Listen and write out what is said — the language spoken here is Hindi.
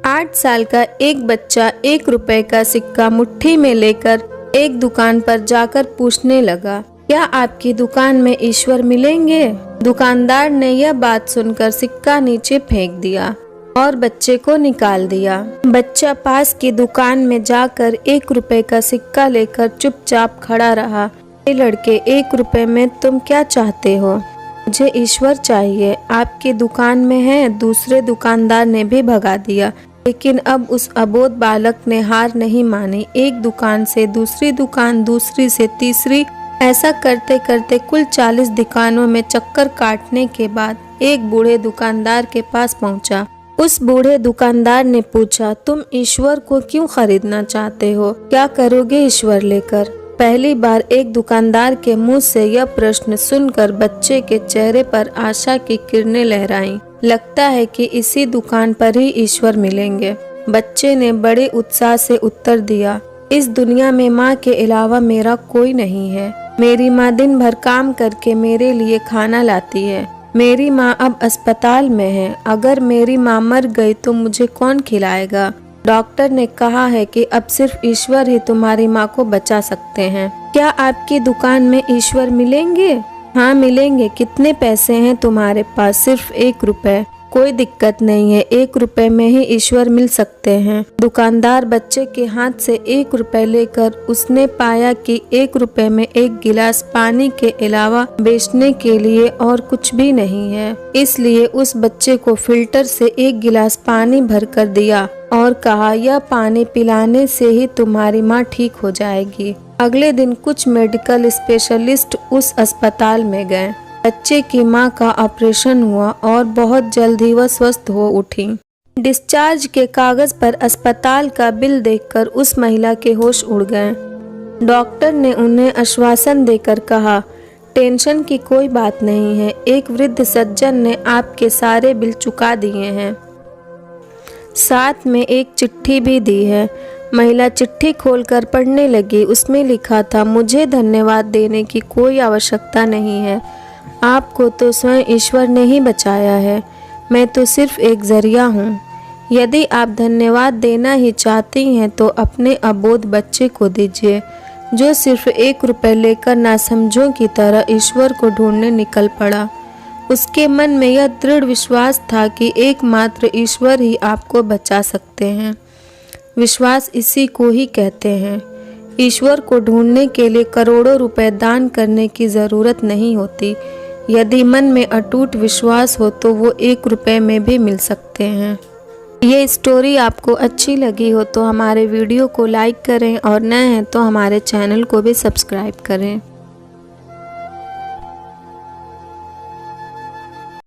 8 साल का एक बच्चा 1 रुपए का सिक्का मुट्ठी में लेकर एक दुकान पर जाकर पूछने लगा, क्या आपकी दुकान में ईश्वर मिलेंगे? दुकानदार ने यह बात सुनकर सिक्का नीचे फेंक दिया और बच्चे को निकाल दिया। बच्चा पास की दुकान में जाकर 1 रुपए का सिक्का लेकर चुपचाप खड़ा रहा। ये लड़के, 1 रुपए में तुम क्या चाहते हो? मुझे ईश्वर चाहिए, आपकी दुकान में है। दूसरे दुकानदार ने भी भगा दिया, लेकिन अब उस अबोध बालक ने हार नहीं मानी। एक दुकान से दूसरी दुकान, दूसरी से तीसरी, ऐसा करते करते कुल 40 दुकानों में चक्कर काटने के बाद एक बूढ़े दुकानदार के पास पहुंचा। उस बूढ़े दुकानदार ने पूछा, तुम ईश्वर को क्यों खरीदना चाहते हो? क्या करोगे ईश्वर लेकर? पहली बार एक दुकानदार के मुंह से यह प्रश्न सुनकर बच्चे के चेहरे पर आशा की किरणें लहराईं। लगता है कि इसी दुकान पर ही ईश्वर मिलेंगे। बच्चे ने बड़े उत्साह से उत्तर दिया, इस दुनिया में माँ के अलावा मेरा कोई नहीं है। मेरी माँ दिन भर काम करके मेरे लिए खाना लाती है। मेरी माँ अब अस्पताल में है। अगर मेरी माँ मर गई तो मुझे कौन खिलाएगा? डॉक्टर ने कहा है कि अब सिर्फ ईश्वर ही तुम्हारी माँ को बचा सकते हैं। क्या आपकी दुकान में ईश्वर मिलेंगे? हाँ मिलेंगे। कितने पैसे हैं तुम्हारे पास? सिर्फ 1 रुपए। कोई दिक्कत नहीं है, 1 रुपए में ही ईश्वर मिल सकते हैं। दुकानदार बच्चे के हाथ से 1 रुपए लेकर उसने पाया कि 1 रुपए में 1 गिलास पानी के अलावा बेचने के लिए और कुछ भी नहीं है। इसलिए उस बच्चे को फिल्टर से 1 गिलास पानी भर कर दिया और कहा, यह पानी पिलाने से ही तुम्हारी माँ ठीक हो जाएगी। अगले दिन कुछ मेडिकल स्पेशलिस्ट उस अस्पताल में गए। बच्चे की मां का ऑपरेशन हुआ और बहुत जल्द ही वह स्वस्थ हो उठी। डिस्चार्ज के कागज पर अस्पताल का बिल देखकर उस महिला के होश उड़ गए। डॉक्टर ने उन्हें आश्वासन देकर कहा, टेंशन की कोई बात नहीं है, एक वृद्ध सज्जन ने आपके सारे बिल चुका दिए हैं। साथ में एक चिट्ठी भी दी है। महिला चिट्ठी खोलकर पढ़ने लगी। उसमें लिखा था, मुझे धन्यवाद देने की कोई आवश्यकता नहीं है। आपको तो स्वयं ईश्वर ने ही बचाया है। मैं तो सिर्फ एक जरिया हूँ। यदि आप धन्यवाद देना ही चाहती हैं तो अपने अबोध बच्चे को दीजिए, जो सिर्फ 1 रुपए लेकर नासमझों की तरह ईश्वर को ढूंढने निकल पड़ा। उसके मन में यह दृढ़ विश्वास था कि एकमात्र ईश्वर ही आपको बचा सकते हैं। विश्वास इसी को ही कहते हैं। ईश्वर को ढूंढने के लिए करोड़ों रुपए दान करने की ज़रूरत नहीं होती। यदि मन में अटूट विश्वास हो तो वो 1 रुपए में भी मिल सकते हैं। ये स्टोरी आपको अच्छी लगी हो तो हमारे वीडियो को लाइक करें और नए हैं तो हमारे चैनल को भी सब्सक्राइब करें।